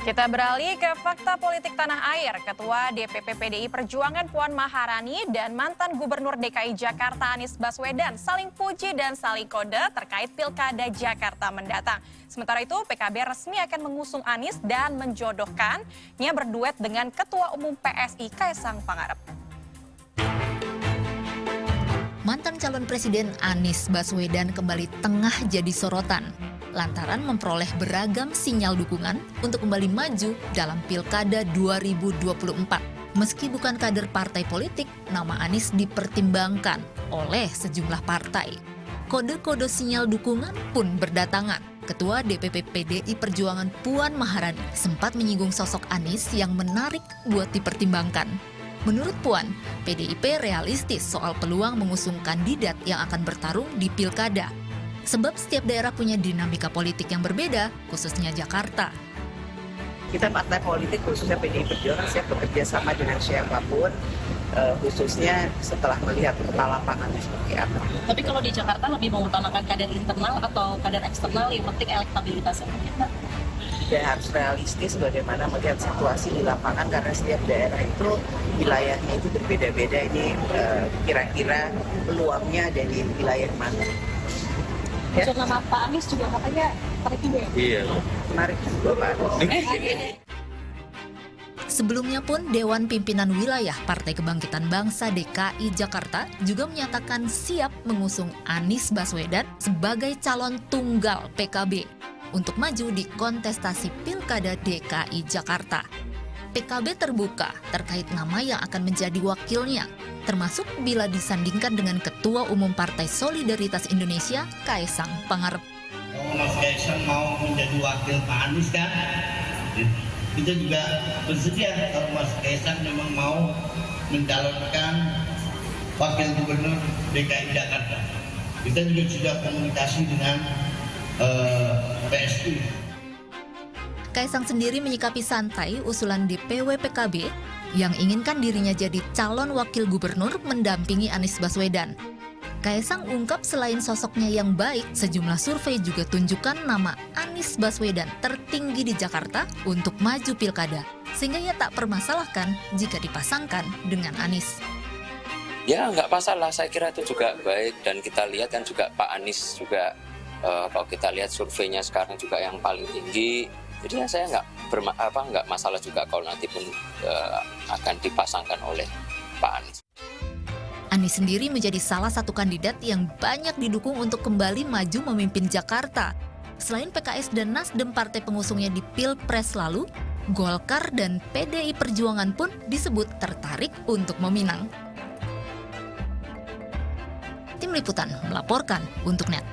Kita beralih ke fakta politik tanah air. Ketua DPP PDI Perjuangan Puan Maharani dan mantan Gubernur DKI Jakarta Anies Baswedan saling puji dan saling kode terkait Pilkada Jakarta mendatang. Sementara itu PKB resmi akan mengusung Anies dan menjodohkannya berduet dengan Ketua Umum PSI Kaisang Pangarep. Mantan calon Presiden Anies Baswedan kembali tengah jadi sorotan lantaran memperoleh beragam sinyal dukungan untuk kembali maju dalam Pilkada 2024. Meski bukan kader partai politik, nama Anies dipertimbangkan oleh sejumlah partai. Kode-kode sinyal dukungan pun berdatangan. Ketua DPP PDI Perjuangan Puan Maharani sempat menyinggung sosok Anies yang menarik buat dipertimbangkan. Menurut Puan, PDIP realistis soal peluang mengusung kandidat yang akan bertarung di Pilkada. Sebab setiap daerah punya dinamika politik yang berbeda, khususnya Jakarta. Kita partai politik khususnya PDI Perjuangan siap bekerja sama dengan siapapun, khususnya setelah melihat peta lapangannya seperti apa. Tapi kalau di Jakarta lebih mengutamakan kader internal atau kader eksternal, yang penting elektabilitasnya mungkin? Dan harus realistis bagaimana melihat situasi di lapangan karena setiap daerah itu wilayahnya itu berbeda-beda. Ini kira-kira peluangnya ada di wilayah mana. Ya. Nama Pak Anies juga katanya tarik juga ya? Iya, menarik juga Pak Anies. Sebelumnya pun Dewan Pimpinan Wilayah Partai Kebangkitan Bangsa DKI Jakarta juga menyatakan siap mengusung Anies Baswedan sebagai calon tunggal PKB untuk maju di kontestasi Pilkada DKI Jakarta. PKB terbuka terkait nama yang akan menjadi wakilnya, termasuk bila disandingkan dengan Ketua Umum Partai Solidaritas Indonesia, Kaisang Pangarep. Mas Kaisang mau menjadi wakil Pak Anies kan? Kita juga bersedia kalau Mas Kaisang memang mau mencalonkan wakil gubernur DKI Jakarta. Kita juga sudah komunikasi dengan PSI. Kaisang sendiri menyikapi santai usulan DPW PKB yang inginkan dirinya jadi calon wakil gubernur mendampingi Anies Baswedan. Kaisang ungkap selain sosoknya yang baik, sejumlah survei juga tunjukkan nama Anies Baswedan tertinggi di Jakarta untuk maju pilkada, sehingga ia tak permasalahkan jika dipasangkan dengan Anies. Ya nggak masalah, saya kira itu juga baik, dan kita lihat kan juga Pak Anies juga kalau kita lihat surveinya sekarang juga yang paling tinggi. Jadi ya saya nggak masalah juga kalau nanti pun akan dipasangkan oleh Pak Anies. Anies sendiri menjadi salah satu kandidat yang banyak didukung untuk kembali maju memimpin Jakarta. Selain PKS dan Nasdem partai pengusungnya di Pilpres lalu, Golkar dan PDI Perjuangan pun disebut tertarik untuk meminang. Tim Liputan melaporkan untuk NET.